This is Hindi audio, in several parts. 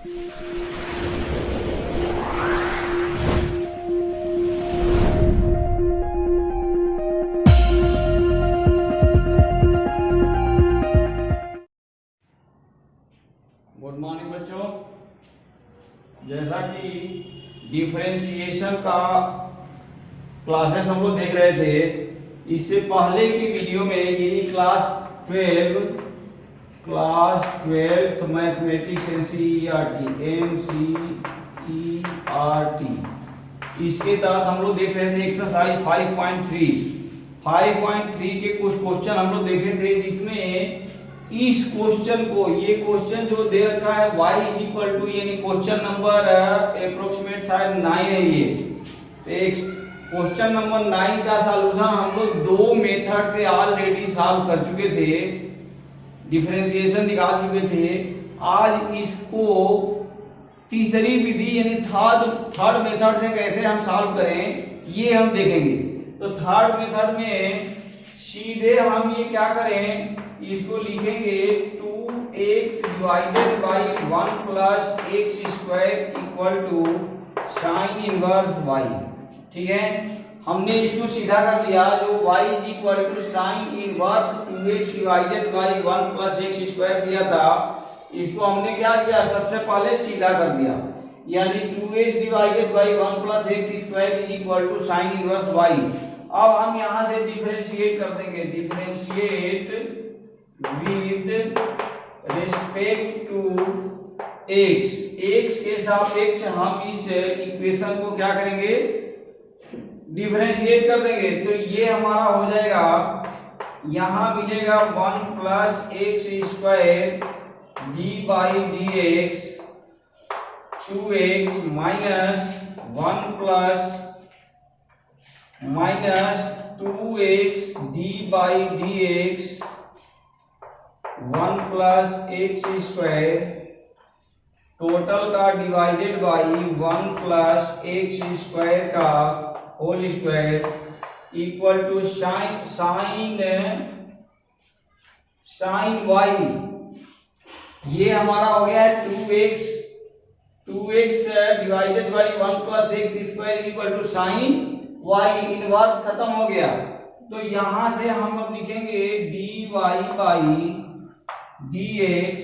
गुड मॉर्निंग बच्चों। जैसा कि डिफरेंशिएशन का क्लासेस हम लोग देख रहे थे, इससे पहले की वीडियो में ये क्लास 12th मैथमेटिक्स NCERT इसके तहत हम लोग देख रहे थे एक्सरसाइज 5.3 के कुछ क्वेश्चन हम लोग देखे थे, जिसमें इस क्वेश्चन को, ये क्वेश्चन जो दे रखा है y इक्वल टू, यानी क्वेश्चन नंबर अप्रोक्सीमेट शायद 9 है ये। तो एक क्वेश्चन नंबर 9 का सॉल्यूशन हम लोग दो मेथड से ऑलरेडी सॉल्व कर चुके थे, डिफरेंशिएशन निकाल चुके थे। आज इसको तीसरी विधि यानी थर्ड मेथड से कैसे हम सॉल्व करें ये हम देखेंगे। तो थर्ड मेथड में सीधे हम ये क्या करें, इसको लिखेंगे 2x divided by 1 plus x square equal to sine inverse y। ठीक है, हमने इसको सीधा कर लिया, जो y equal to sine inverse 2x divided by 1 plus x square दिया था, इसको हमने क्या किया, सबसे पहले सीधा कर दिया, यानी 2x divided by 1 plus x square equal to sine inverse y। अब हम यहां से डिफरेंशिएट कर देंगे, differentiate with respect to x के सापेक्ष हम इस इक्वेशन को क्या करेंगे, डिफरेंशिएट कर देंगे। तो ये हमारा हो जाएगा, यहां मिलेगा 1 plus x square D by D X 2x minus 1 plus minus 2x D by D X 1 plus x square, total का divided by 1 plus x square का whole square equal to sine y। ये हमारा हो गया है 2x divided by 1 plus x square equal to sine y। Inverse खत्म हो गया, तो यहां से हम अब लिखेंगे dy by dx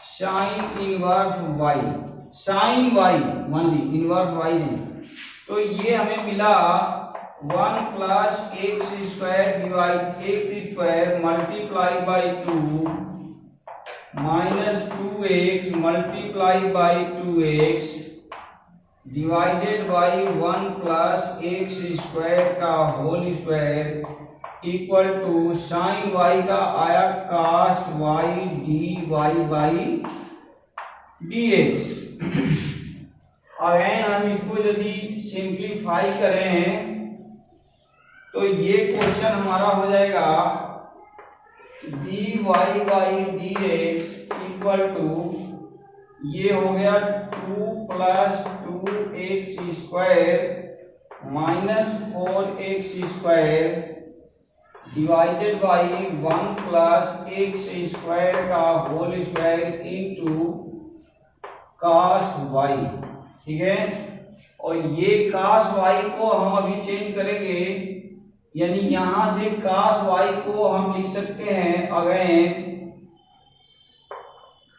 sine inverse y, sine y मान ली, इनवर्स y नहीं। तो ये हमें मिला 1 plus x square divide x square multiply by 2 minus 2x multiply by 2x divided by 1 plus x square का whole square equal to sine y का आया cos y dy by dx। Again हम इसको यदि सिंप्लीफाई करें तो ये क्वेश्चन हमारा हो जाएगा dy by dx equal to, ये हो गया 2 plus 2x square minus 4x square divided by 1 plus x square का whole square into cos y। ठीक है, और ये cos y को हम अभी चेंज करेंगे, यानी यहां से cos y को हम लिख सकते हैं again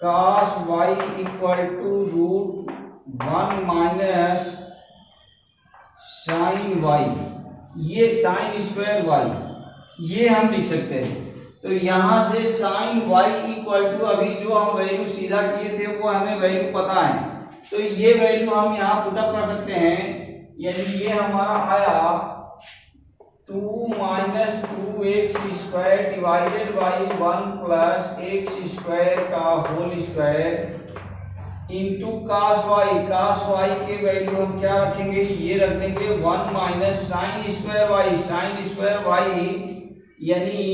cos y equal to root 1 minus sine y, ये साइन स्क्वायर y, ये हम लिख सकते हैं। तो यहां से साइन y इक्वल टू, अभी जो हम वैल्यू सीधा किए थे वो हमें वैल्यू पता है, तो ये वैल्यू हम यहाँ पुटअप कर सकते हैं, यानी ये हमारा आया 2 minus 2x square divided by 1 plus x square का whole square into cos y। cos y के वैल्यू हम क्या रखेंगे, ये रख देंगे 1 minus sine square y, sine square y यानी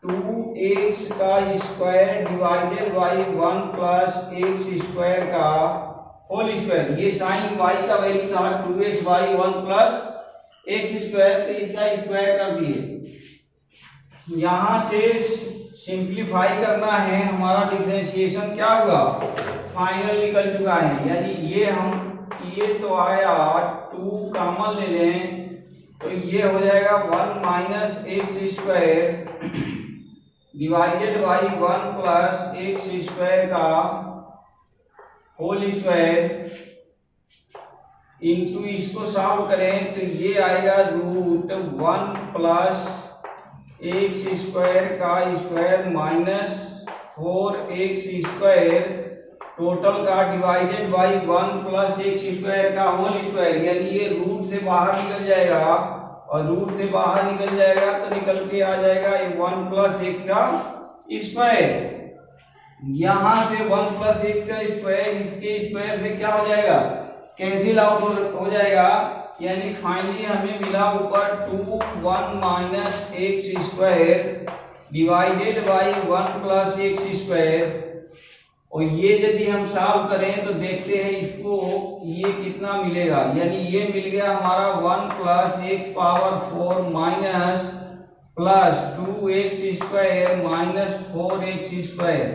2x का square divided by 1 plus x square का होल स्क्वायर। ये साइन y का वैल्यू था 2x by 1 plus x square, तो इसका स्क्वायर कर दिए। यहां से सिंप्लीफाई करना है, हमारा डिफरेंशिएशन क्या हुआ, फाइनल निकल चुका है, यानी ये तो आया 2 कॉमन ले लें तो ये हो जाएगा 1 minus x square divided by 1 plus X square का होल स्क्वायर इंटू इसको सॉल्व करें तो ये आएगा रूट 1 प्लस एक्स स्क्वायर का square minus 4x square total का divided by 1 plus X square का होल स्क्वायर, यानी ये रूट से बाहर निकल जाएगा और रूट से बाहर निकल जाएगा तो निकल के आ जाएगा ये 1 प्लस एक्स का स्क्वायर। यहाँ से 1 प्लस एक्स का स्क्वायर इसके स्क्वायर से क्या हो जाएगा, कैंसिल आउट हो जाएगा, यानी फाइनली हमें मिला ऊपर 2 1 minus x square divided by 1 plus X square. और ये यदि हम सॉल्व करें तो देखते हैं इसको ये कितना मिलेगा, यानी ये मिल गया हमारा 1 plus x power 4 minus plus 2x square minus 4x square,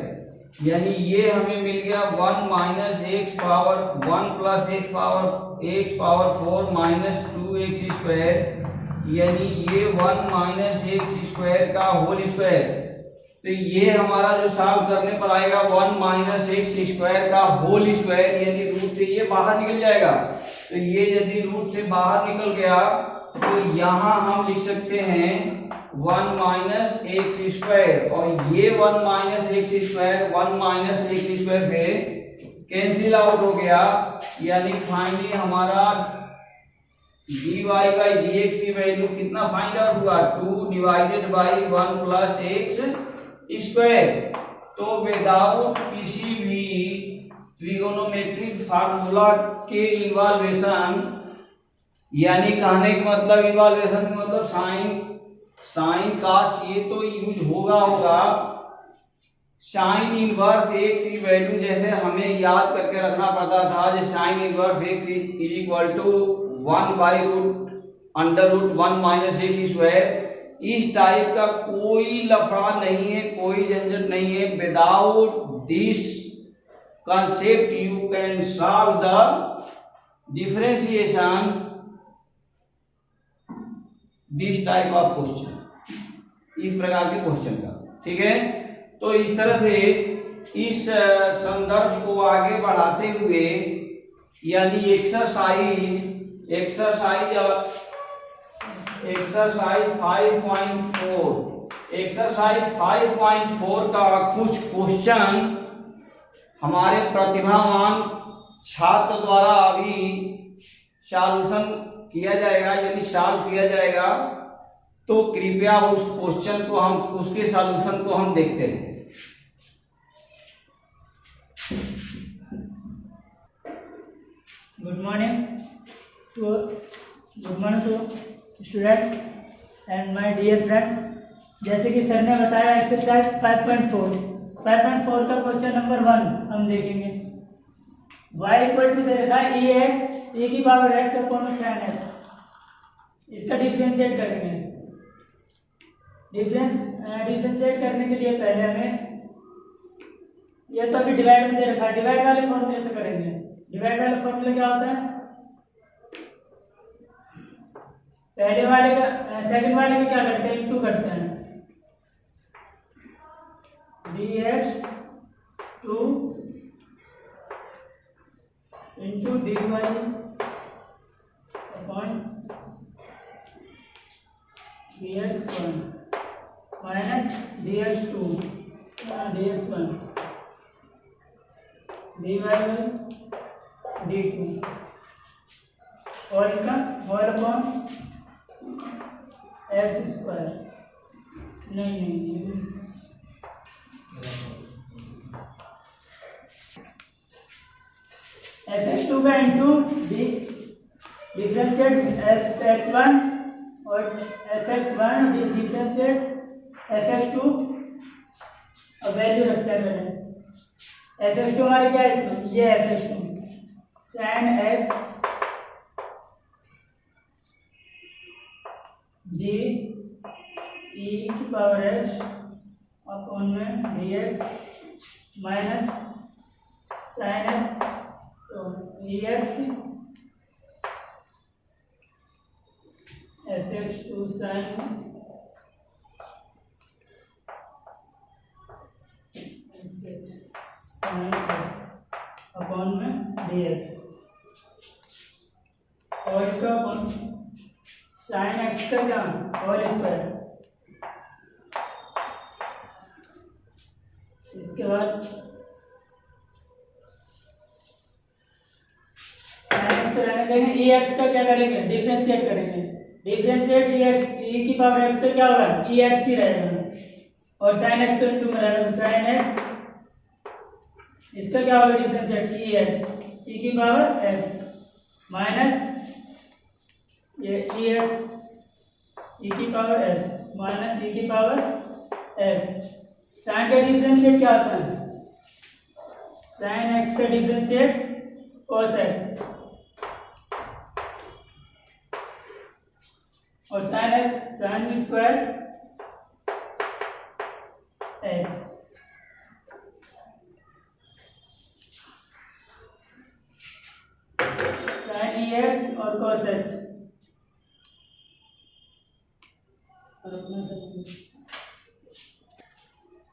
यानी ये हमें मिल गया 1 minus x power 1 plus x power 4 minus 2x square, यानी ये 1 माइनस एक्स स्क्वायर का होल स्क्वायर। तो ये हमारा जो सॉल्व करने पर आएगा 1 माइनस एक्स स्क्वायर का होल स्क्वायर, यानी रूट से ये बाहर निकल जाएगा। तो ये यदि रूट से बाहर निकल गया तो यहाँ हम लिख सकते हैं 1 माइनस एक्स स्क्वायर, और ये 1 minus x square 1 minus x square से कैंसिल आउट हो गया, यानी फाइनली हमारा dy बाई dx की वैल्यू कितना फाइंड आउट हुआ, 2 divided by 1 plus X square. तो विदाउट किसी भी ट्रिगोनोमेट्रिक फार्मूला के इन्वॉल्वेशन, यानी कहने का मतलब इन्वॉल्वेशन मतलब साइन कॉस ये तो यूज होगा साइन इनवर्स एक्स की वैल्यू जैसे हमें याद करके रखना पड़ता था, जो sine inverse x is equal to 1 by root under root 1 minus x square. इस टाइप का कोई लफड़ा नहीं है, कोई झंझट नहीं है। Without this concept you can solve the differentiation this type of question, इस प्रकार के क्वेश्चन का। ठीक है, तो इस तरह से इस संदर्भ को आगे बढ़ाते हुए, यानी एक्सरसाइज 5.4 का कुछ क्वेश्चन हमारे प्रतिभावान छात्र द्वारा अभी सॉल्यूशन किया जाएगा, यदि सॉल्व किया जाएगा तो कृपया उस क्वेश्चन को हम उसके सॉल्यूशन को हम देखते हैं। Good morning to student and my dear friend. जैसे कि सर ने बताया एक्सरसाइज 5.4 का क्वेश्चन नंबर 1 हम देखेंगे। y इक्वल टू दे रखा है e की power x upon sin x, इसका डिफरेंशिएट करेंगे। डिफरेंशिएट करने के लिए पहले हमें, ये तो अभी डिवाइड में दे रखा है, डिवाइड वाले फॉर्मूले से करेंगे। डिवाइड वाला फॉर्मूला क्या होता है, पहले वाले का सेकंड वाले का क्या करते हैं, इनटू करते हैं। dx 2 into dy upon dx1 minus dx2 dx1 dy dy2 और इनका होल अपॉन एक्स स्क्वायर, नहीं fx2 का इंटू डिफरेंशिएट fx1 और fx1 डिफरेंशिएट fx2। अब वैल्यू रखते हैं पहले। fx2 हमारे क्या है इसमें, ये fx2 sin x d e की पावर h अपॉन में dx माइनस साइन एक्स तो E X F X to sine upon में डी एक्स और इसका अपॉन साइन एक्स का क्या होल स्क्वायर। इसके बाद साइन एक्स को रहने देंगे, ई एक्स का क्या करेंगे डिफरेंशिएट करेंगे। डिफरेंशिएट ई एक्स ई की पावर एक्स का क्या होगा ई एक्स ही रहेगा और साइन एक्स तो इनटू में रहेगा, तो साइन एक्स इसका क्या होगा डिफरेंशिएट ई एक्स ई की पावर एक्स माइनस ये ई एक्स ई की पावर एक्स माइनस ई की पावर एक्स। साइन का डिफरेंशिएट क्या होता है साइन एक्स का डिफरेंशिएट cos एक्स और sine X sine square X sine E X और cos एक्स।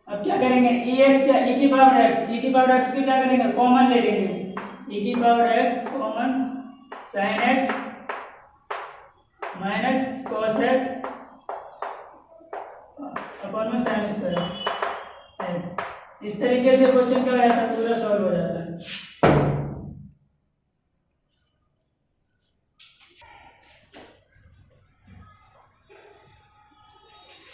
अब क्या करेंगे ई एक्स या ई की पावर एक्स को क्या करेंगे कॉमन ले लेंगे ई की power x common sine x minus cos x upon में साइन स्क्वायर एक्स। इस तरीके से क्वेश्चन क्या हो जाता है पूरा सॉल्व हो जाता है।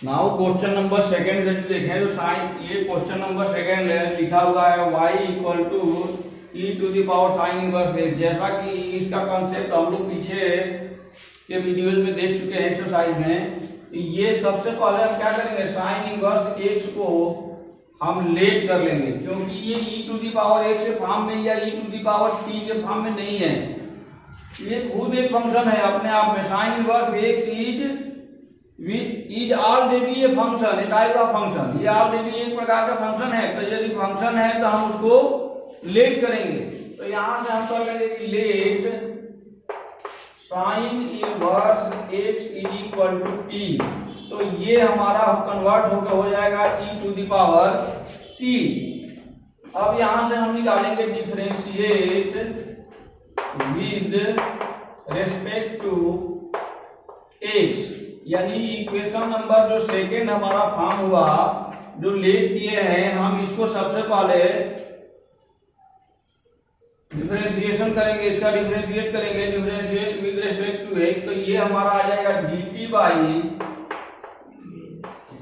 नाउ क्वेश्चन नंबर सेकंड देखें तो साइन ये क्वेश्चन नंबर सेकंड है लिखा हुआ है y equal to E to the power sine inverse x. जैसा कि इसका कॉन्सेप्ट हम लोग पीछे के वीडियोज में देख चुके हैं एक्सरसाइज में। ये सबसे पहले हम क्या करेंगे साइन इनवर्स एक्स को हम लेट कर लेंगे क्योंकि ये ई टू द पावर एक्स के फॉर्म में या ई टू द पावर टी के फॉर्म में नहीं है। ये खुद एक फंक्शन है अपने आप में। Sign inverse x is already a function A type of function. ये ऑलरेडी एक प्रकार का फंक्शन है, तो यदि फंक्शन है तो हम उसको लेट करेंगे। तो यहां से हम कर लेंगे कि let sine inverse x is equal to t. तो ये हमारा कन्वर्ट होकर हो जाएगा e to the power t. अब यहां से हम निकालेंगे differentiate with respect to x, यानी इक्वेशन नंबर जो सेकेंड हमारा फॉर्म हुआ जो लेट किए हैं हम इसको सबसे पहले डिफरेंशिएशन करेंगे, इसका डिफरेंशिएट करेंगे differentiate with respect to x. तो ये हमारा आ जाएगा dt by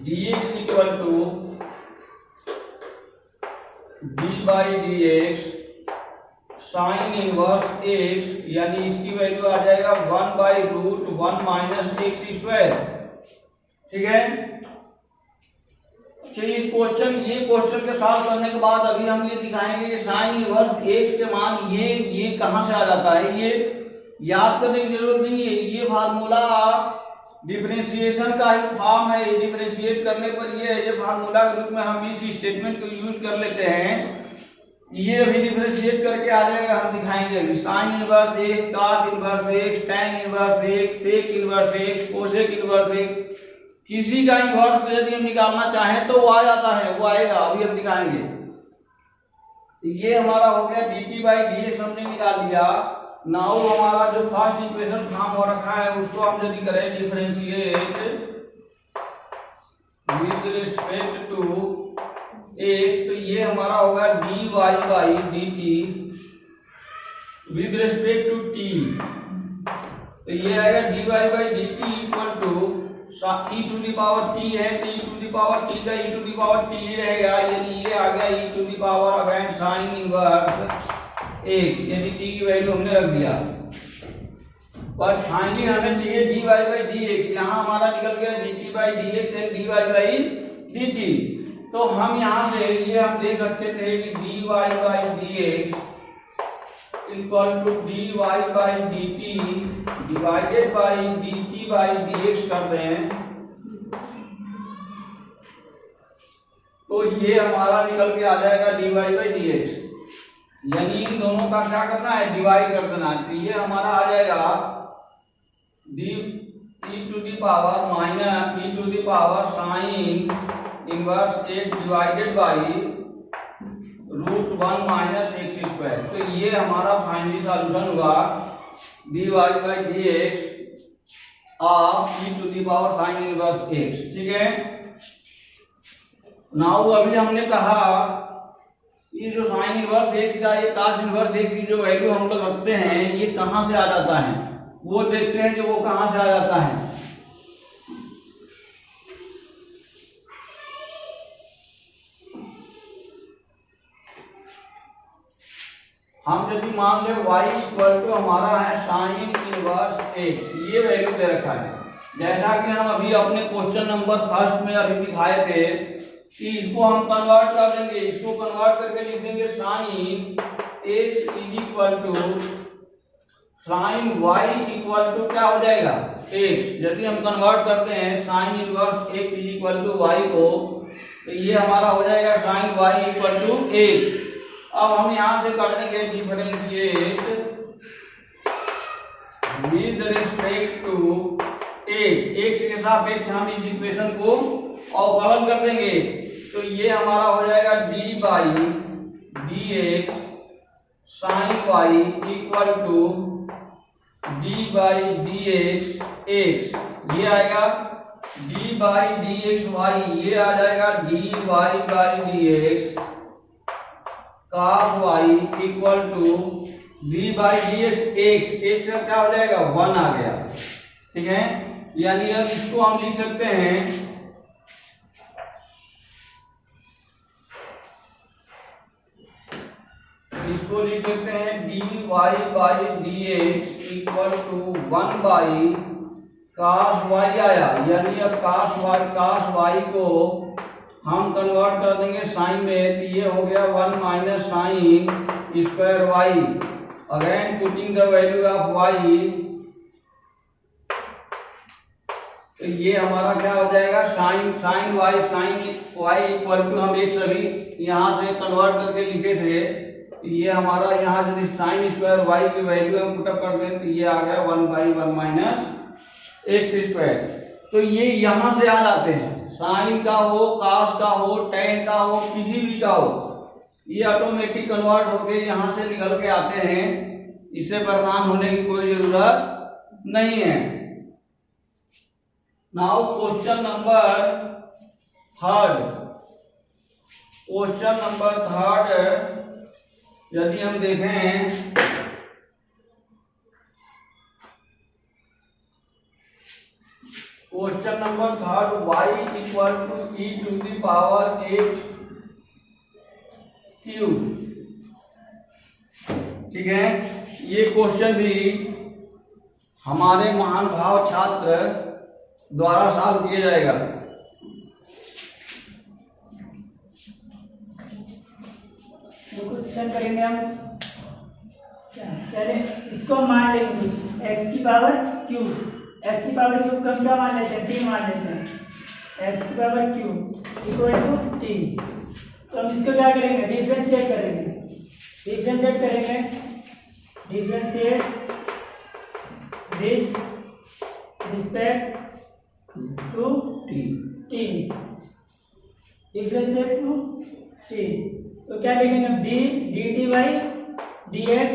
dx equal to d by dx sine inverse x, यानी इसकी वैल्यू आ जाएगा 1/√1 माइनस एक्स स्क्वायर। ठीक है। चलिए इस क्वेश्चन ये क्वेश्चन के सॉल्व करने के बाद अभी हम ये दिखाएंगे कि साइन इनवर्स एक्स के मान ये कहां से आ जाता है। ये याद करने की जरूरत नहीं है, ये फार्मूला डिफरेंशिएशन का ही फॉर्म है। डिफरेंशिएट करने पर ये फार्मूला के रूप में हम इस स्टेटमेंट को यूज कर लेते हैं। ये अभी डिफरेंशिएट करके आ जाएगा, हम दिखाएंगे अभी। Sine inverse x, cos inverse x, tan inverse x, sec inverse x, cosec inverse x, किसी का इनवर्स यदि हम निकालना चाहें तो वो आ जाता है, वो आएगा, अभी हम दिखाएंगे। ये हमारा हो गया dt बाई dx हमने निकाल लिया। नाउ हमारा जो फर्स्ट इक्वेशन फॉर्म हो रखा है उसको हम यदि करें differentiate with respect to x, तो ये हमारा होगा dy by dt with respect to t। तो ये आएगा dy by dt equal to E to the power t है तो E to the power t का E to the power t ही रहेगा, यानी ये आ गया E to the power again sine inverse x, यानी t की वैल्यू हमने रख दिया। पर फाइनली हमें चाहिए dy बाई dx। यहाँ हमारा निकल गया dt बाई dx है dy बाई dt। तो हम यहाँ से ये हम देख सकते थे कि dy by dx equal to dy by dt divided by dt by dx कर दें तो ये हमारा निकल के आ जाएगा dy बाई dx। यानी इन दोनों का क्या करना है, डिवाइड कर देना है। तो ये हमारा आ जाएगा d e to the power minus e to the power sine inverse x divided by √1 minus x square. तो ये हमारा फाइनली सॉल्यूशन हुआ dy by dx of e to the power sine inverse x. ठीक है, नाउ अभी हमने कहा ये जो साइन इनवर्स एक्स का ये cos इनवर्स एक्स की जो वैल्यू हम लोग रखते हैं ये कहां से आ जाता है, वो देखते हैं कि वो कहां से आ जाता है। हम यदि मान ले y इक्वल टू हमारा है साइन इनवर्स एक्स, ये वैल्यू दे रखा है। जैसा कि हम अभी अपने क्वेश्चन नंबर फर्स्ट में अभी दिखाए थे कि इसको हम कन्वर्ट कर देंगे, इसको कन्वर्ट करके लिख देंगे sine x is equal to sine y equal to क्या हो जाएगा एक्स। यदि हम कन्वर्ट करते हैं sine inverse x is equal to y को, तो ये हमारा हो जाएगा sine y equal to x. अब हम यहां से कर देंगे differentiate with respect to x, x के सापेक्ष हम इस इक्वेशन को अवकलन कर देंगे। तो ये हमारा हो जाएगा d by D x sine y equal to d by D x x, ये आएगा d by D x y, ये आ जाएगा d Y by D x cos y equal to v by D x x, x का क्या हो जाएगा 1 आ गया। ठीक है, यानी अब इसको हम लिख सकते हैं dy by D x equal to 1 by cos y आया। यानी अब cos y को हम कन्वर्ट कर देंगे साइन में, तो ये हो गया 1 minus sine square y. Again putting the value of y, तो ये हमारा क्या हो जाएगा साइन वाई इक्वल टू हम एक सभी यहाँ से कन्वर्ट करके लिखे थे। तो ये हमारा यहाँ यदि साइन स्क्वायर वाई की वैल्यू हम पुटअप कर दें तो ये आ गया 1 बाई 1 माइनस एक्स स्क्वायर। तो ये यहाँ से आ जाते हैं, साइन का हो, कास का हो, टेन का हो, किसी भी का हो, ये ऑटोमेटिक कन्वर्ट होके यहाँ से निकल के आते हैं। इससे परेशान होने की कोई जरूरत नहीं है। नाउ क्वेश्चन नंबर थर्ड, यदि हम देखें question number third, y equal to E to the power x cube. ठीक है, ये क्वेश्चन भी हमारे महान भाव छात्र द्वारा सॉल्व किया जाएगा। क्वेश्चन करेंगे हम, पहले इसको मान लेंगे कुछ x की पावर क्यूब, x की पावर क्यूब का क्या मान लेते हैं, t मान लेते हैं, x की power cube equal to t। तो हम इसको क्या करेंगे, डिफरेंशिएट करेंगे with respect to t, differentiate to t। तो क्या लिखेंगे हम, dt बाई dx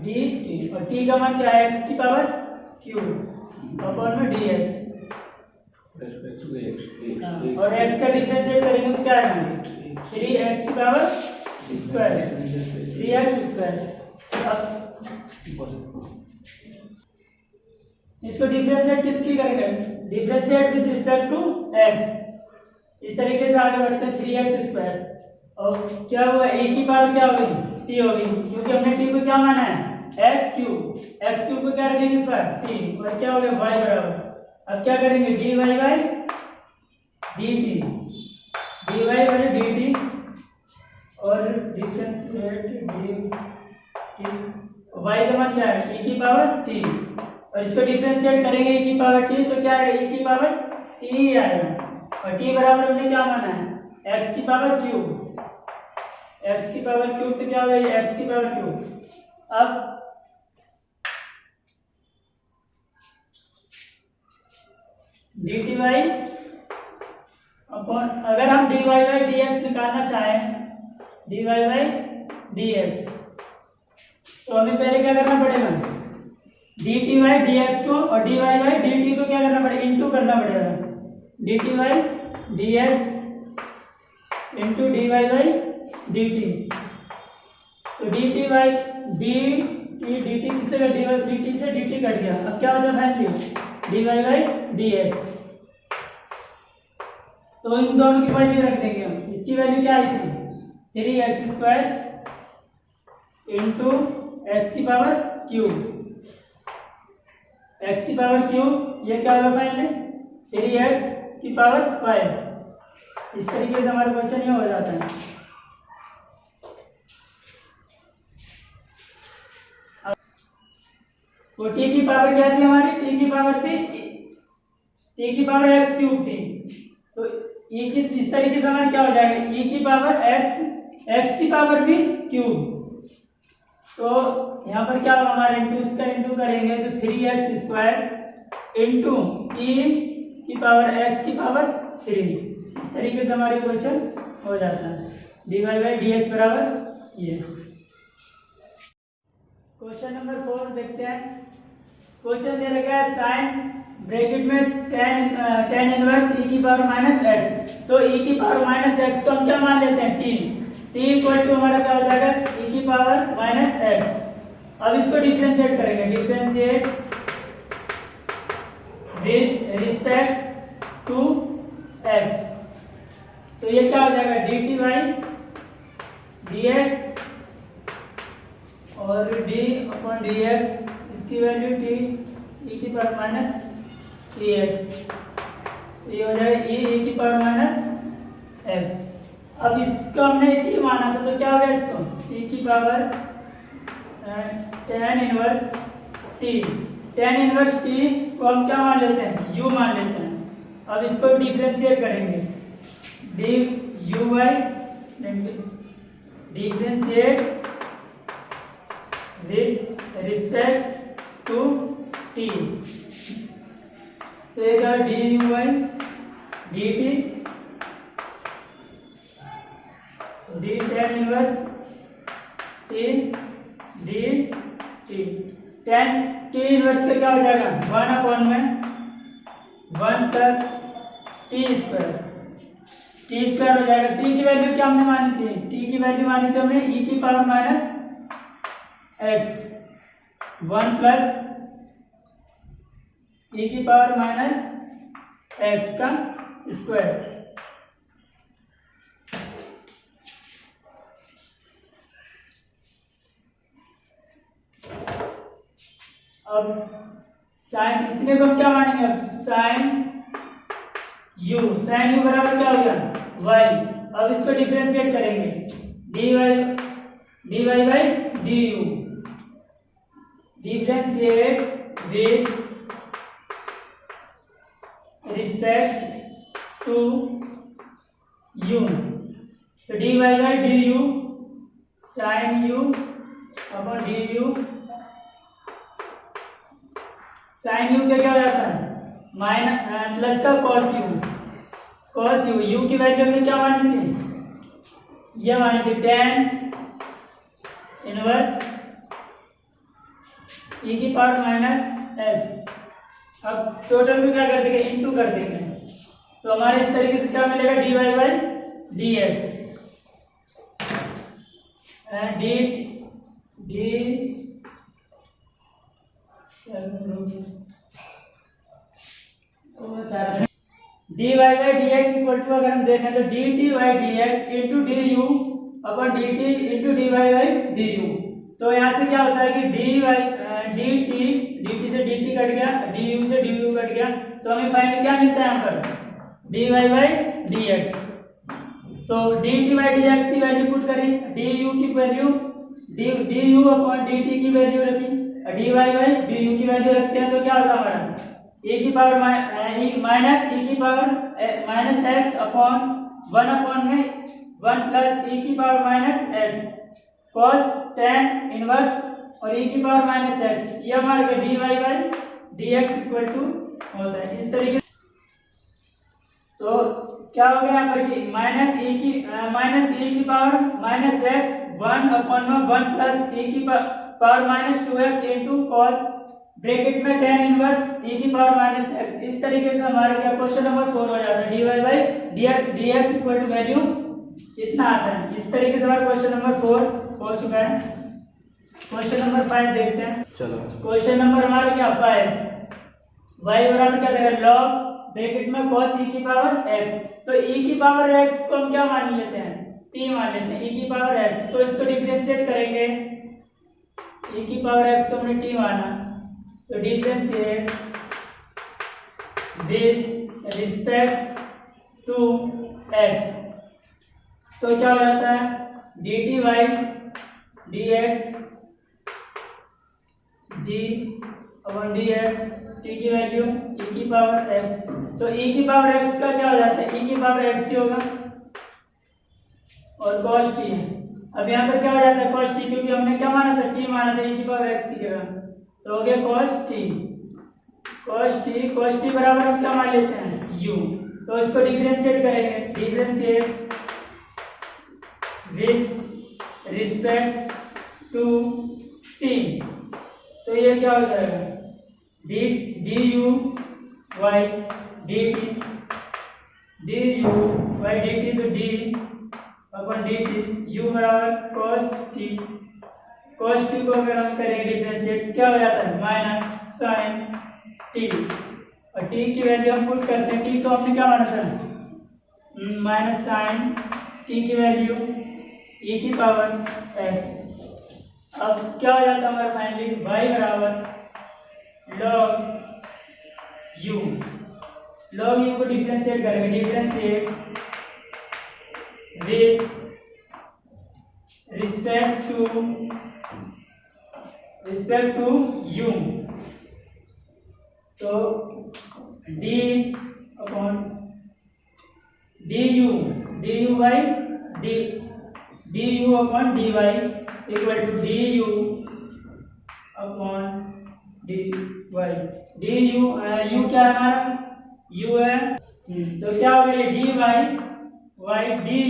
dt, और t का मान क्या है, x की पावर क्यूब अपॉन में dx रेस्पेक्ट टू एक्स, और x का डिफरेंशिएट करेंगे तो क्या आएगा 3x की पावर स्क्वायर, 3x स्क्वायर। इसको डिफरेंशिएट किसकी करेंगे, differentiate with respect to x। इस तरीके से आगे बढ़ते हैं 3x स्क्वायर, और क्या हुआ, a की पावर क्या होगी, t होगी, क्योंकि हमने t को क्या माना है x क्यूब को क्या रखेंगे इस बार t, और क्या हो गया y बराबर। अब क्या करेंगे dy बाई dt और डिफरेंशिएट dt, y का मान क्या है e की पावर t, और इसको डिफरेंशिएट करेंगे e की पावर t, तो क्या आएगा e की पावर t ही आएगा। और t बराबर हमने क्या माना है x की पावर क्यूब, एक्स की पावर क्यूब तो क्या होगा ये एक्स की पावर क्यूब। अब डी टी वाई अपॉन, अगर हम d Y by D x निकालना चाहें, d Y by D x, तो हमें पहले क्या करना पड़ेगा, d T Y D x को और d Y by D t को क्या करना पड़ेगा, इंटू करना पड़ेगा। D T Y D x into d Y by D T. तो D T Y D T किससे कट, डी टी से डी टी कट गया। अब क्या हो जाए finally, D Y by D x. तो इन दोनों की वैल्यू रख देंगे हम। इसकी वैल्यू क्या आई थी, 3x² इंटू एक्स की पावर क्यूब, एक्स की पावर क्यूब, ये क्या होगा फाइनली 3x की पावर 5। इस तरीके से हमारा क्वेश्चन ये हो जाता है। तो t की पावर क्या थी हमारी, t की पावर थी t की पावर x क्यूब थी। तो e की इस तरीके से हमारा क्या हो जाएगा, e की पावर x की पावर भी क्यूब। तो यहाँ पर क्या होगा हमारे इंटू करेंगे तो 3x² इंटू e की पावर x की पावर 3। इस तरीके से हमारे क्वेश्चन हो जाता है। D Y by D x बराबर ये। क्वेश्चन नंबर 4 देखते हैं। क्वेश्चन दे रखा है साइन ब्रैकेट में tan इनवर्स e की पावर माइनस एक्स। तो e की पावर माइनस एक्स को हम क्या मान लेते हैं, t इक्वल टू हमारा क्या हो जाएगा, e की पावर माइनस एक्स। अब इसको डिफरेंशिएट करेंगे, differentiate with respect to x। तो ये क्या हो जाएगा, d T Y D x और डी अपॉन डी एक्स, इसकी वैल्यू टी ई की पावर माइनस ई एक्स। तो ये हो जाएगा ई की पावर माइनस एक्स। अब इसको हमने टी माना था तो क्या होगा, इसको ई की power tan inverse T, tan inverse T को हम क्या मान लेते हैं, u मान लेते हैं। अब इसको डिफरेंशिएट करेंगे, d u y differentiate with respect to t. तो ये क्या, d u y D t d tan inverse t d t. tan t inverse से क्या हो जाएगा, 1 अपॉन में 1 plus t square, t square हो जाएगा। टी की वैल्यू क्या हमने मानी थी, टी की वैल्यू मानी थी हमने ई की power minus x, 1 plus E की पावर माइनस एक्स का स्क्वायर। अब साइन इतने को हम क्या मानेंगे, अब साइन यू बराबर क्या हो गया, वाई। अब इसको डिफरेंशिएट करेंगे, D Y by D U, differentiate with respect to U. तो D Y by D U sine U upon D U. Sine U क्या हो जाता है, माइनस प्लस का कॉस यू की वैल्यू हमने क्या मानी थी, ये मानी थी tan इनवर्स e की पावर माइनस एक्स। अब टोटल में क्या कर देंगे, इनटू कर देंगे। तो हमारे इस तरीके से क्या मिलेगा, d Y by D x d d d Y by D x equal to, अगर हम देखें तो D T Y D x into d you upon D t into d Y by D u. तो यहाँ से क्या होता है कि डी टी से डी टी कट गया, डी यू से डी यू कट गया। तो हमें फाइनली क्या मिलता है यहाँ पर, d Y by D x. तो D T by D X की वैल्यू पुट करें, डी यू की value D you upon D T की वैल्यू रखी, D Y by D U की वैल्यू रखते हैं। तो क्या होता है हमारा, e की पावर माइनस e की power minus X upon 1 upon में 1 प्लस ई की power minus X cos tan inverse और ई की पावर माइनस एक्स, ये हमारे D Y by D x equal to होता है इस तरीके। तो क्या हो गया यहाँ पर कि माइनस ई की पावर माइनस एक्स 1 अपॉन में 1 प्लस ई की power minus 2x into cos bracket में टेन इनवर्स ई की पावर माइनस एक्स। इस तरीके से हमारे क्या क्वेश्चन नंबर 4 हो जाता है, d Y by D x equal to value कितना आता है। इस तरीके से हमारा क्वेश्चन नंबर 4 हो चुका है। क्वेश्चन नंबर 5 देखते हैं। चलो क्वेश्चन नंबर हमारा क्या 5, y बराबर क्या देगा log ब्रैकेट में cos e की पावर x। तो e की पावर x को हम क्या मान लेते हैं, t मान लेते हैं, e की पावर x। तो इसको डिफरेंशिएट करेंगे, e की पावर x को हमने t माना, तो differentiate with respect to x। तो क्या हो जाता है dt by dx d upon dx t की वैल्यू e की पावर x। तो e की पावर x का क्या हो जाता है, e की पावर x ही होगा और cos t है। अब यहाँ पर क्या हो जाता है cos t, क्योंकि हमने क्या माना था, t माना था e की पावर x की जगह, तो हो गया cos t बराबर हम क्या मान लेते हैं u। तो इसको डिफरेंशिएट करेंगे, differentiate with respect to t। तो ये क्या हो जाएगा d u y D T, तो d upon d t u बराबर cos t को अगर हम करेंगे डिफरेंशिएट क्या हो जाता है माइनस साइन t, और t की वैल्यू हम पुट करते हैं, t को हमने क्या माना था माइनस साइन t की वैल्यू e की पावर x। अब क्या हो जाता है हमारा फाइनली y बराबर log u को डिफरेंशिएट करेंगे, differentiate with respect to u। तो d upon du by du upon dy equal to du upon dy। du u क्या है हमारा u है, तो क्या हो गया dy y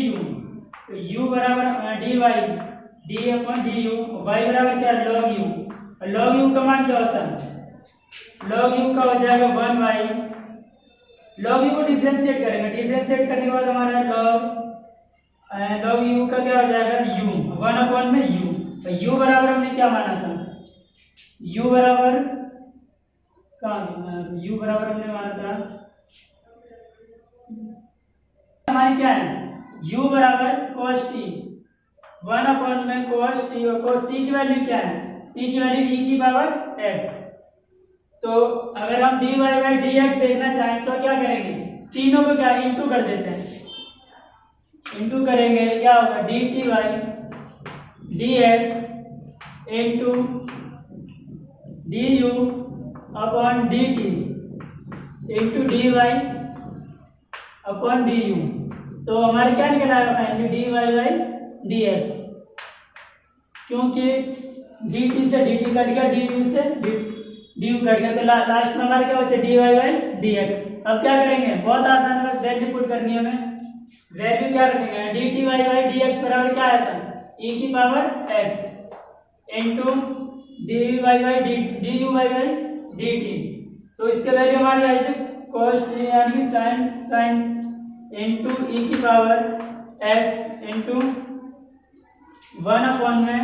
du, तो u बराबर dy d upon du, y बराबर क्या log u। log u का मान क्या होता है, log u का हो जाएगा 1/, log u को डिफरेंशिएट करेंगे, डिफरेंशिएट करने के बाद हमारा log u का क्या हो जाएगा u 1 अपॉन में u। तो u बराबर हमने क्या माना था, u बराबर u बराबर हमने माना था हमारी क्या है u बराबर cos t 1 अपॉन में cos t, और t की वैल्यू क्या है, t की वैल्यू e की पावर x। तो अगर हम dy बाई dx देखना चाहें तो क्या करेंगे, तीनों को क्या इंटू कर देते हैं, इंटू करेंगे क्या होगा dt by dx into du upon dt into dy upon du। तो हमारे क्या निकल आएगा फाइनली dy बाई dx, क्योंकि dt से dt कट गया, du से du कट गया, तो लास्ट में हमारा क्या बचा dy बाई dx। अब क्या करेंगे, बहुत आसान, बस वैल्यू पुट करनी है हमें, वैल्यू क्या रखेंगे dt बाई dx बराबर क्या आता है e की power x into dy by du by dt। तो इसके वैल्यू हमारी आई थी cos t यानी sin इंटू e की पावर x इंटू 1 अपॉन में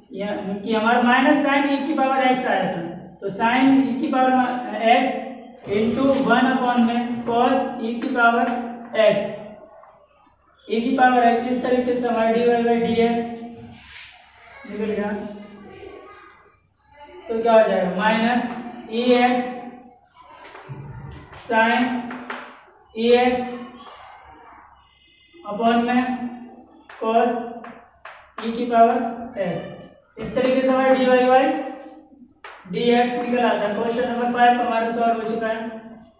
कि हमारा माइनस साइन e की पावर x आया था, तो साइन e की पावर x इंटू 1 अपॉन में cos e की पावर x, e की पावर x। इस तरीके से हमारा dy बाई dx निकल गया, तो क्या हो जाएगा minus ex sine ex upon में cos e की पावर x। इस तरीके से हमारा dy बाई dx निकल आता है। क्वेश्चन नंबर 5 हमारा सॉल्व हो चुका है।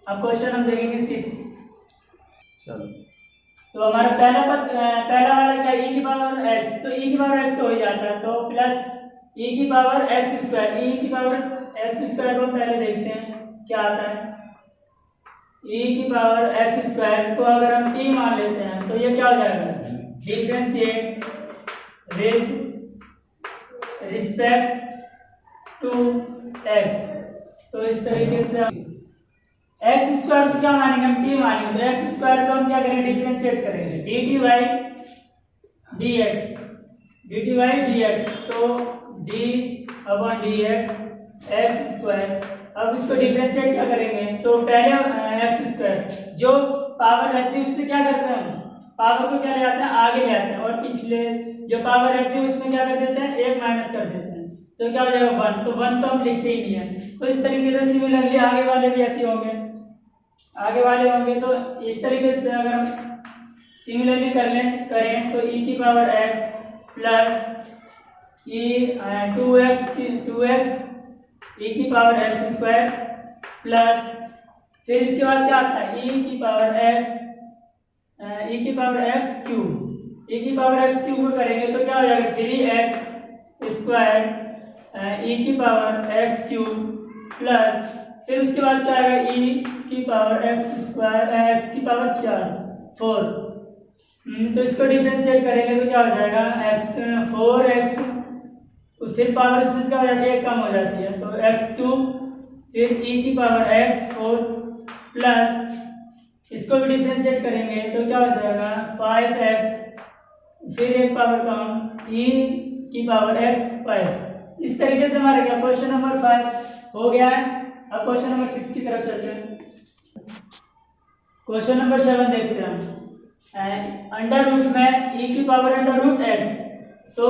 अब क्वेश्चन हम देखेंगे 6। चलो, तो तो हमारा पहला वाला क्या e की पावर x, तो e की पावर x तो हो ही जाता है, तो प्लस e की पावर x स्क्वायर, e की पावर x स्क्वायर को पहले देखते हैं क्या आता है। e की पावर x स्क्वायर को अगर हम t मान लेते हैं तो ये क्या हो जाएगा, differentiate with respect to x। तो इस तरीके से एक्स स्क्वायर को क्या मानेंगे, हम टी मानेंगे, तो एक्स स्क्वायर को हम क्या करेंगे, डिफरेंशिएट करेंगे, D T Y D x, तो D upon D X square. अब इसको डिफरेंशिएट क्या करेंगे, तो पहले एक्स स्क्वायर जो पावर रहती है उससे क्या करते हैं, पावर को क्या ले आते हैं, आगे ले आते हैं, और पिछले जो पावर रहती है उसमें क्या कर देते हैं, एक माइनस कर देते हैं, तो क्या हो जाएगा 1, तो 1 तो हम लिखते ही नहीं है। तो इस तरीके से सिमिलरली आगे वाले भी ऐसे होंगे, तो इस तरीके से अगर हम सिमिलरली करें तो e की power x plus e 2x e की पावर x स्क्वायर प्लस फिर इसके बाद क्या आता है e की पावर x क्यूब को करेंगे तो क्या हो जाएगा 3x स्क्वायर e की पावर x क्यूब प्लस फिर उसके बाद क्या आएगा e की पावर x की पावर 4। तो इसको डिफरेंशिएट करेंगे तो क्या हो जाएगा x 4x, तो फिर पावर इसमें क्या हो जाती है, कम हो जाती है, तो x क्यूब फिर e की पावर x 4 प्लस इसको भी डिफरेंशिएट करेंगे तो क्या हो जाएगा 5x फिर एक पावर कम e की पावर x 5। इस तरीके से हमारा क्या क्वेश्चन नंबर 5 हो गया है। अब क्वेश्चन नंबर 6 की तरफ चलते हैं। क्वेश्चन नंबर 7 देखते हैं। अंडर रूट में e की पावर अंडर रूट x, तो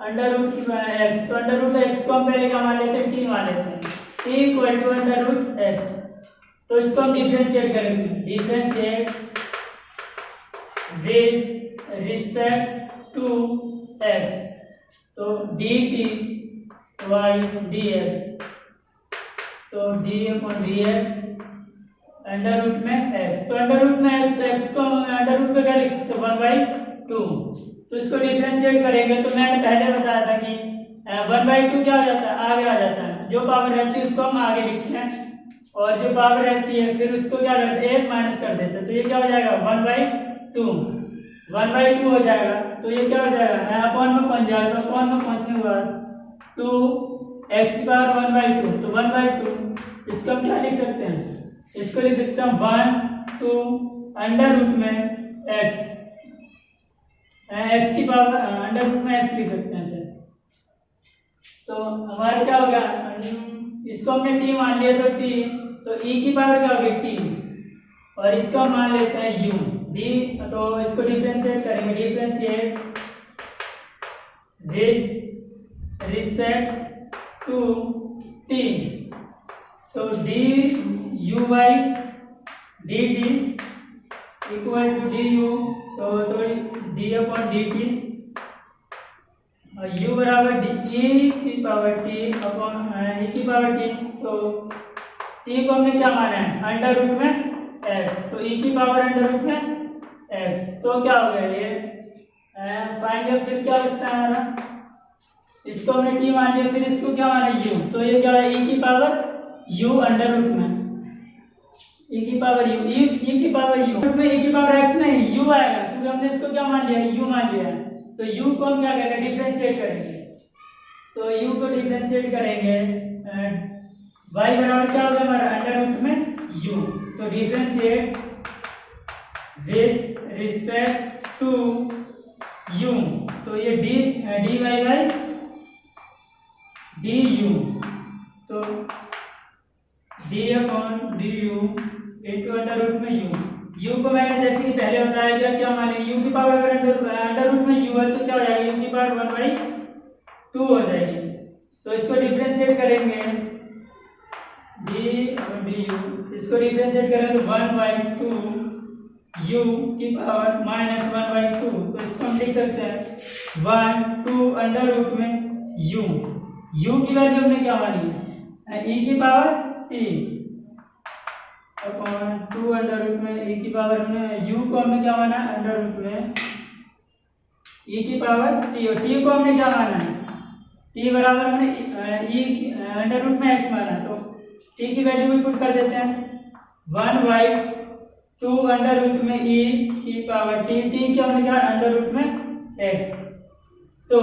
अंडर रूट x, तो अंडर रूट x को हम पहले क्या मान लेते हैं, t मान लेते हैं, t equal to under root x। तो इसको हम डिफरेंशिएट करेंगे, differentiate with respect to x, तो dt y dx, तो d upon dx under root में x, तो अंडर रूट में x को अंडर रूट पे क्या लिख सकते हैं 1/2। तो इसको डिफरेंशिएट करेंगे तो मैंने पहले बताया था कि 1/2 क्या हो जाता है, आगे आ जाता है, जो पावर रहती है उसको हम आगे लिखते हैं और जो पावर रहती है फिर उसको क्या करते हैं, एक माइनस कर देते हैं, तो ये क्या हो जाएगा 1/2 हो जाएगा। तो ये क्या हो जाएगा, अपॉन में पहुंच जाएगा, तो अपॉन में पहुंचने के बाद 2x की पावर 1/2, तो 1/2 इसको हम क्या लिख सकते हैं, इसको लिख सकते हैं 1 2 अंडर रूट में x की पावर अंडर रूट में x लिख सकते हैं। तो हमारा क्या हो गया, इसको हमने t मान लिया तो t, तो e की पावर क्या होगी t, और इसको हम मान लेते हैं u d, तो इसको डिफरेंशिएट करेंगे, differentiate with respect to t, तो d u by dt equal to du, तो d अपॉन dt और u बराबर e की पावर t अपॉन e की पावर t, तो t को हमने क्या माना है, अंडर रूट में x, तो e की पावर अंडर रूट में x, तो क्या हो गया ये फाइंड, फिर क्या बचता है हमारा, इसको हमने t मान लिया, फिर इसको क्या माना u, तो ये क्या है e की पावर u अंडर रूट में e की पावर u, e की पावर u में e की पावर x नहीं u आएगा, क्योंकि हमने इसको क्या मान लिया, u मान लिया, तो u को हम क्या करेंगे, डिफरेंशिएट करेंगे, तो u को डिफरेंशिएट करेंगे y बराबर क्या होगा हमारा अंडर रूट में u, तो differentiate with respect to u, तो ये dy बाय du, तो d upon du into under root में u को मैंने जैसे कि पहले बताया गया क्या माने, u की पावर अगर अंडर रूट में u है तो क्या हो जाएगा, u की पावर 1/2 हो जाएगी। तो इसको डिफरेंशिएट करेंगे d और du, इसको डिफरेंशिएट करें तो 1/2 u की पावर -1/2, तो इसको हम लिख सकते हैं 1 2 अंडर रूट में u की वैल्यू हमने क्या मानी, e की power t upon 2 under root में e की पावर हमने u को हमने क्या माना अंडर रूट में e की पावर t, और t को हमने क्या माना है t बराबर हमने e अंडर रूट में x माना, तो t की वैल्यू भी पुट कर देते हैं 1/2 अंडर रूट में e की पावर t, t क्या हमने क्या अंडर रूट में x। तो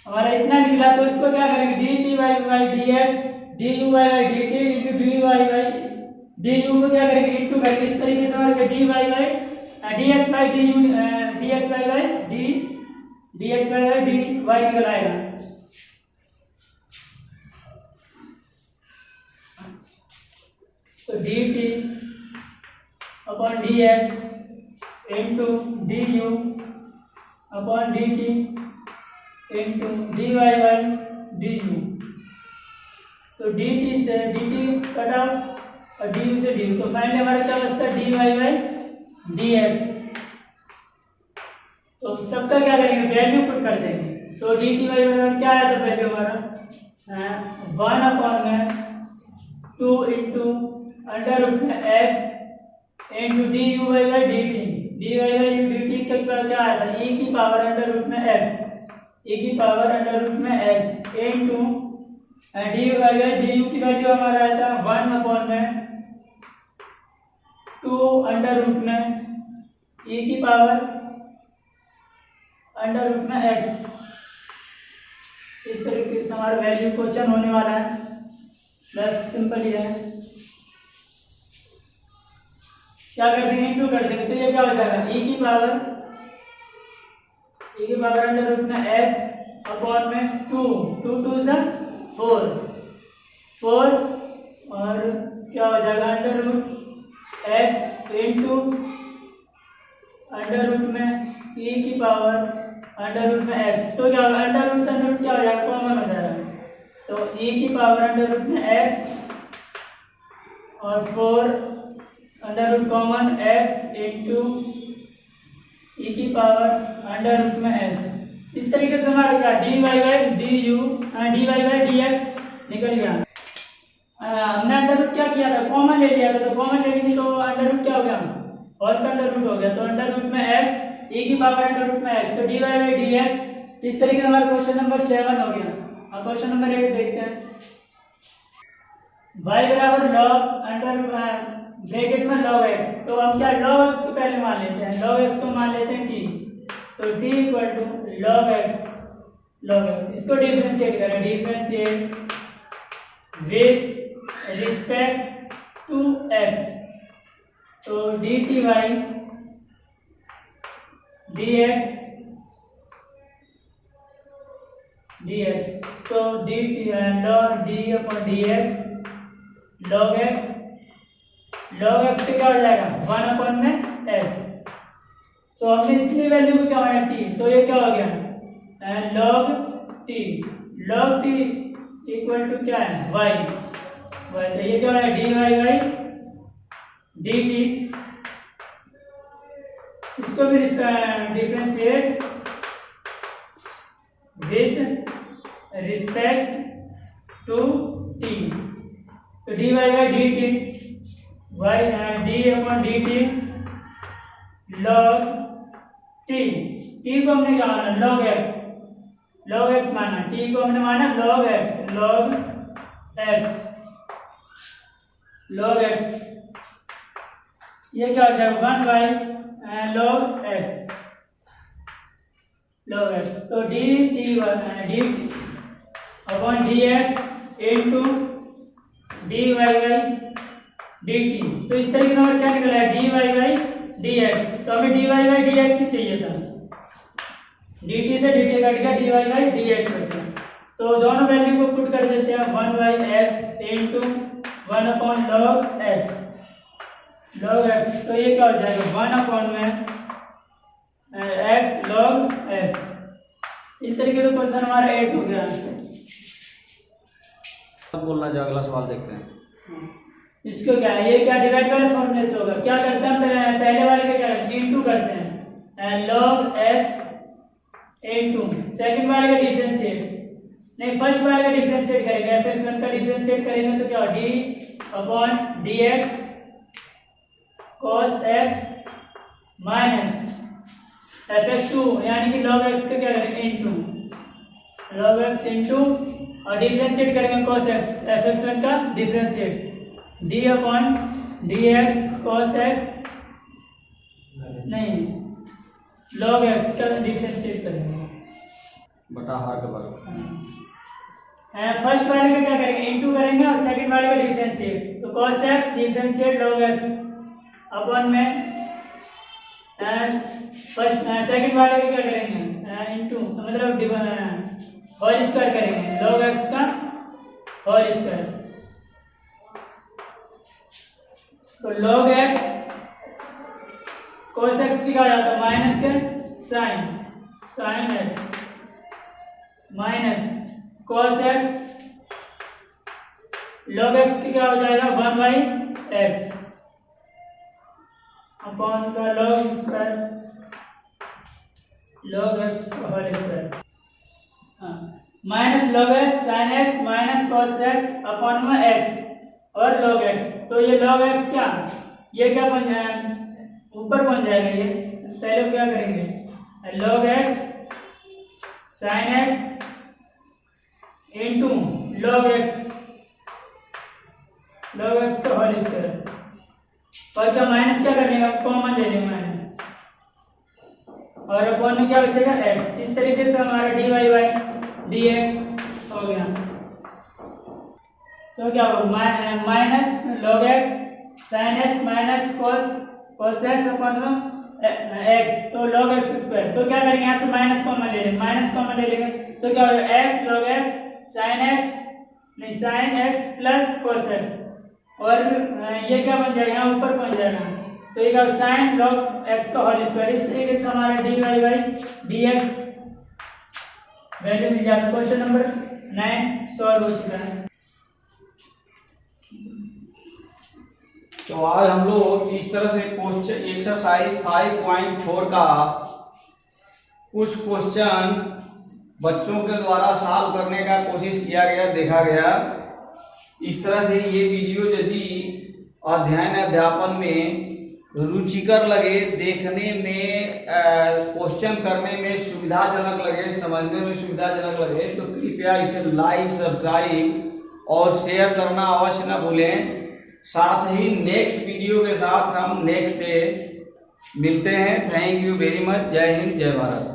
हमारा इतना निकला, तो इसको क्या करेंगे dt by dx du by dt into dy by du को क्या करेंगे इंटू करके इस तरीके से हमारे dy by dx by du dx by d dx by dy निकल आएगा। तो dt upon dx into du upon dt into dy by du। तो dt से dt कट ऑफ और du से du, तो फाइनली हमारा क्या बचता है dy बाई dx। तो सबका क्या करेंगे वैल्यू पुट कर देंगे, तो dt बाई क्या आया था वैल्यू हमारा 1 अपॉन में 2 इंटू अंडर रूट में x into du by dt, dy by dt क्या आया था e की पावर अंडर रूट में x, e की पावर अंडर रूट में x into dy by du की वैल्यू हमारा आया था 1 अपॉन में 2 अंडर रूट में e की पावर अंडर रूट में x। इस तरीके से हमारा वैल्यू क्वेश्चन होने वाला है, बस सिंपल ही है। क्या कर देंगे इंटू कर देंगे, तो ये क्या हो जाएगा e की पावर अंडर रूट में x अपॉन में 2 2 से 4 और क्या हो जाएगा under root x into under root में e की पावर अंडर रूट में x। तो क्या होगा अंडर रूट से अंडर रूट क्या हो जाएगा कॉमन हो जाएगा, तो e की पावर अंडर रूट में x और 4 under root common x into e की पावर अंडर रूट में x। इस तरीके से हमारे क्या dy बाई dx निकल गया। हमने अंडर रूट क्या किया था कॉमन ले लिया था, तो कॉमन ले लेंगे तो अंडर रूट क्या हो गया और का अंडर रूट हो गया, तो अंडर रूट में x e की पावर अंडर रूट में x, तो dy बाई dx। इस तरीके से हमारा क्वेश्चन नंबर 7 हो गया। अब क्वेश्चन नंबर 8 देखते हैं। y बराबर log अंडर ब्रैकेट में log x, तो हम क्या log x को पहले मान लेते हैं, log x को मान लेते हैं t, तो t equal to log x। इसको डिफरेंशिएट करें, differentiate with respect to x, तो dt बाई dx तो dt log d upon dx log x पे क्या हो जाएगा 1 अपॉन में x। तो हमने इतनी वैल्यू को क्या माना t, तो ये क्या हो गया log t इक्वल टू क्या है y, तो ये क्या है dy बाई dt। इसको भी differentiate with respect to t, तो dy by dt d upon dt log t को हमने क्या माना log x माना, t को हमने माना log x। ये क्या हो जाएगा 1 बाई log x, तो dt upon dx into dy by dt। तो इस तरीके से हमारा क्या निकला है dy बाई dx, तो हमें dy बाई dx ही चाहिए था, dt से dt कट गया dy बाई dx बचा। तो दोनों वैल्यू को पुट कर देते हैं 1 by x into 1 upon log x, तो ये क्या हो जाएगा 1 अपॉन में x log x। इस तरीके से क्वेश्चन हमारा 8 हो गया। अब बोलना जो अगला सवाल देखते हैं। इसको क्या है ये क्या डिवाइड वाले फॉर्मूले से होगा, क्या करते हैं पहले वाले का क्या इनटू करते हैं log x इंटू सेकंड वाले का डिफरेंशिएट नहीं फर्स्ट वाले का डिफरेंशिएट करेंगे, fx1 का डिफरेंशिएट करेंगे तो क्या d upon dx cos x minus fx2 यानी कि log x का क्या करेंगे इंटू log x इंटू और डिफरेंशिएट करेंगे cos x fx1 का differentiate d upon dx cos x नहीं log x का डिफरेंशिएट करेंगे बटा हर का वर्ग। फर्स्ट वाले का क्या करेंगे इंटू करेंगे और सेकंड वाले का डिफरेंशिएट तो cos x differentiate log x upon में फर्स्ट सेकंड वाले का क्या करेंगे इंटू मतलब होल स्क्वायर करेंगे log x का होल स्क्वायर तो log x cos x की क्या हो जाता है माइनस के sin x minus cos x log x की क्या हो जाएगा 1/x अपॉन का log स्क्वायर log x का whole square minus log x sin x minus cos x upon में x और log x तो ये log x क्या ये क्या बन जाएगा ऊपर बन जाएगा ये पहले क्या करेंगे log x sin x into log x का होल स्क्वायर और क्या माइनस क्या करने का कॉमन ले लेंगे माइनस और अपॉन में क्या बचेगा x इस तरीके से हमारा dy बाई dx हो गया तो क्या होगा minus log x sin x minus cos x upon में x तो log x स्क्वायर तो क्या करेंगे यहाँ से माइनस कॉमन ले लेंगे तो क्या होगा x log x sin x नहीं sin x plus cos x और ये क्या बन जाएगा यहाँ ऊपर बन जाएगा तो ये क्या sin log x का होल स्क्वायर इस तरीके से हमारा dy बाई dx वैल्यू मिल जाता है। क्वेश्चन नंबर 9 सॉल्व हो चुका है। तो आज हम लोग इस तरह से क्वेश्चन एक्सरसाइज 5.4 का कुछ क्वेश्चन बच्चों के द्वारा सॉल्व करने का कोशिश किया गया देखा गया। इस तरह से ये वीडियो यदि अध्ययन अध्यापन में रुचिकर लगे, देखने में क्वेश्चन करने में सुविधाजनक लगे, समझने में सुविधाजनक लगे तो कृपया इसे लाइक सब्सक्राइब और शेयर करना अवश्य न भूलें। साथ ही नेक्स्ट वीडियो के साथ हम नेक्स्ट डे मिलते हैं। Thank you very much. जय हिंद, जय भारत।